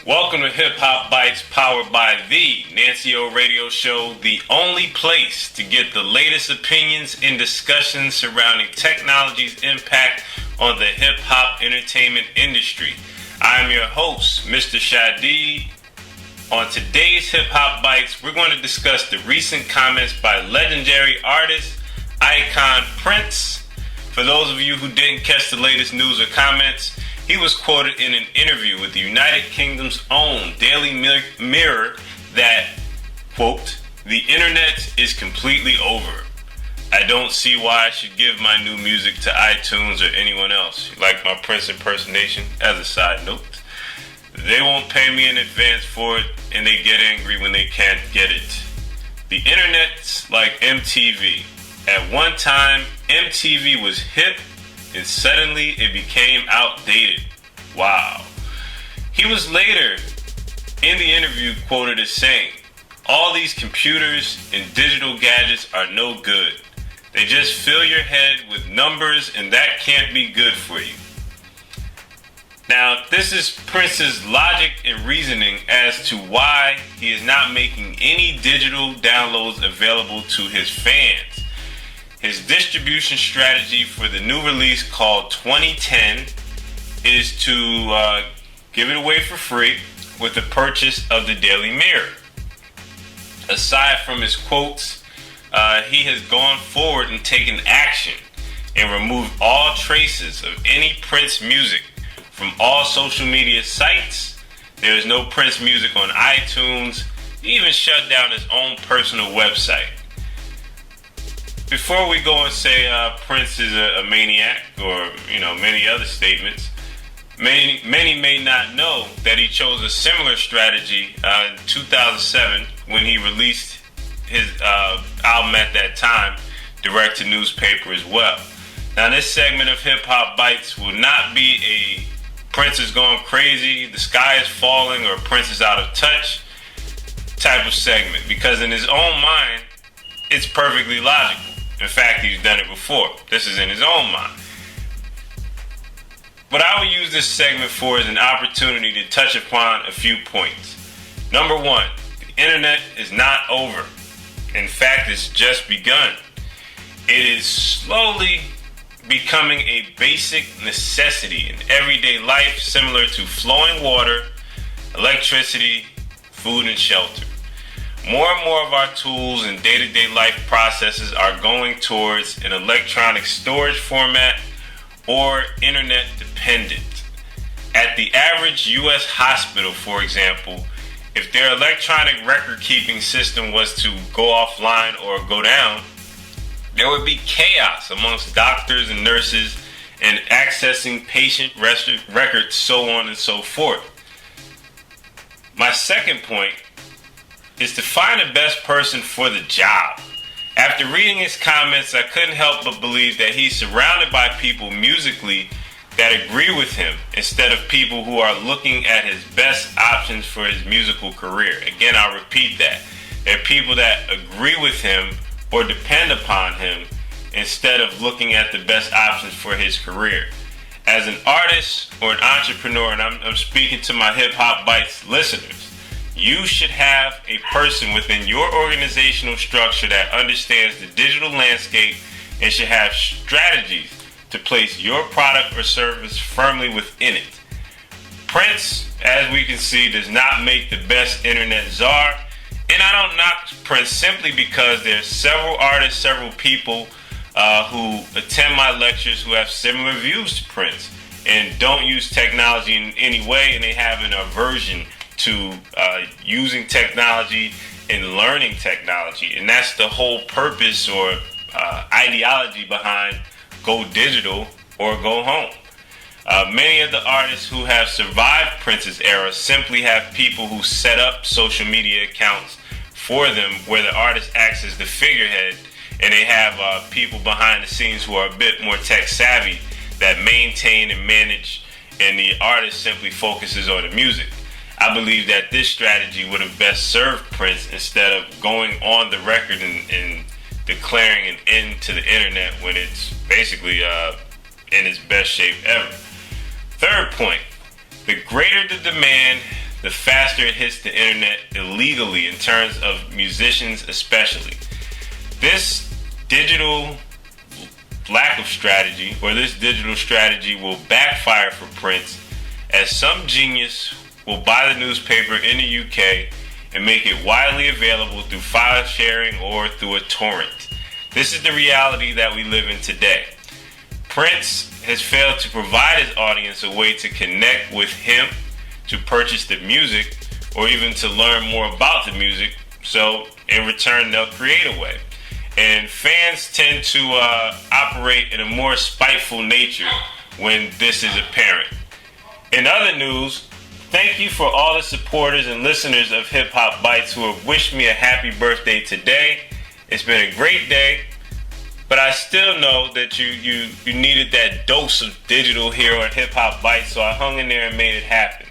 Welcome to Hip Hop Bites, powered by the Nancy O Radio Show, the only place to get the latest opinions and discussions surrounding technology's impact on the hip hop entertainment industry. I am your host, Mr.Shadeed. On today's Hip Hop Bites, we're going to discuss the recent comments by legendary artist, icon Prince. For those of you who didn't catch the latest news or comments, he was quoted in an interview with the United Kingdom's own Daily Mirror that, quote, "The internet is completely over. I don't see why I should give my new music to iTunes or anyone else." Like my Prince impersonation, as a side note. They won't pay me in advance for it, and they get angry when they can't get it. The internet's like MTV. At one time, MTV was hip, and suddenly it became outdated. Wow. He was later in the interview quoted as saying, "All these computers and digital gadgets are no good. They just fill your head with numbers, and that can't be good for you." Now, this is Prince's logic and reasoning as to why he is not making any digital downloads available to his fans. His distribution strategy for the new release called 2010 is to give it away for free with the purchase of the Daily Mirror. Aside from his quotes, he has gone forward and taken action and removed all traces of any Prince music from all social media sites. There is no Prince music on iTunes. He even shut down his own personal website. Before we go and say Prince is a maniac or, many other statements, many may not know that he chose a similar strategy in 2007 when he released his album at that time, direct to newspaper as well. Now, this segment of Hip Hop Bites will not be a Prince is going crazy, the sky is falling, or Prince is out of touch type of segment, because in his own mind, it's perfectly logical. In fact, he's done it before. This is in his own mind. What I will use this segment for is an opportunity to touch upon a few points. Number one, the internet is not over. In fact, it's just begun. It is slowly becoming a basic necessity in everyday life, similar to flowing water, electricity, food, and shelter. More and more of our tools and day-to-day life processes are going towards an electronic storage format or internet dependent. At the average U.S. hospital, for example, if their electronic record-keeping system was to go offline or go down, there would be chaos amongst doctors and nurses and accessing patient records, so on and so forth. My second point is to find the best person for the job. After reading his comments, I couldn't help but believe that he's surrounded by people musically that agree with him instead of people who are looking at his best options for his musical career. Again, I'll repeat that. There are people that agree with him or depend upon him instead of looking at the best options for his career. As an artist or an entrepreneur, and I'm speaking to my Hip Hop Bites listeners, you should have a person within your organizational structure that understands the digital landscape and should have strategies to place your product or service firmly within it. Prince, as we can see, does not make the best internet czar, and I don't knock Prince simply because there's several artists, several people who attend my lectures who have similar views to Prince and don't use technology in any way, and they have an aversion to using technology and learning technology. And that's the whole purpose or ideology behind go digital or go home. Many of the artists who have survived Prince's era simply have people who set up social media accounts for them where the artist acts as the figurehead, and they have people behind the scenes who are a bit more tech savvy that maintain and manage, and the artist simply focuses on the music. I believe that this strategy would have best served Prince instead of going on the record and declaring an end to the internet when it's basically in its best shape ever. Third point, the greater the demand, the faster it hits the internet illegally in terms of musicians especially. This digital lack of strategy, or this digital strategy, will backfire for Prince, as some genius will buy the newspaper in the UK and make it widely available through file sharing or through a torrent. This is the reality that we live in today. Prince has failed to provide his audience a way to connect with him, to purchase the music, or even to learn more about the music, so in return they'll create a way. And fans tend to operate in a more spiteful nature when this is apparent. In other news, thank you for all the supporters and listeners of Hip Hop Bites who have wished me a happy birthday today. It's been a great day, but I still know that you needed that dose of digital here on Hip Hop Bites, so I hung in there and made it happen.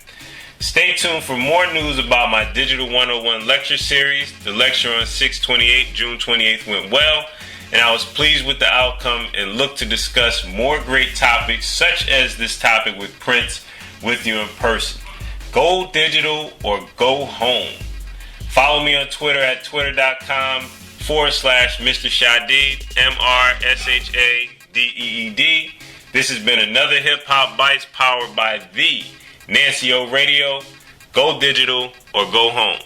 Stay tuned for more news about my Digital 101 lecture series. The lecture on 6/28, June 28th went well, and I was pleased with the outcome and look to discuss more great topics such as this topic with Prince with you in person. Go digital or go home. Follow me on Twitter at twitter.com/Mr.Shadeed, MRSHADEED. This has been another Hip Hop Bites powered by the Nancy O Radio. Go digital or go home.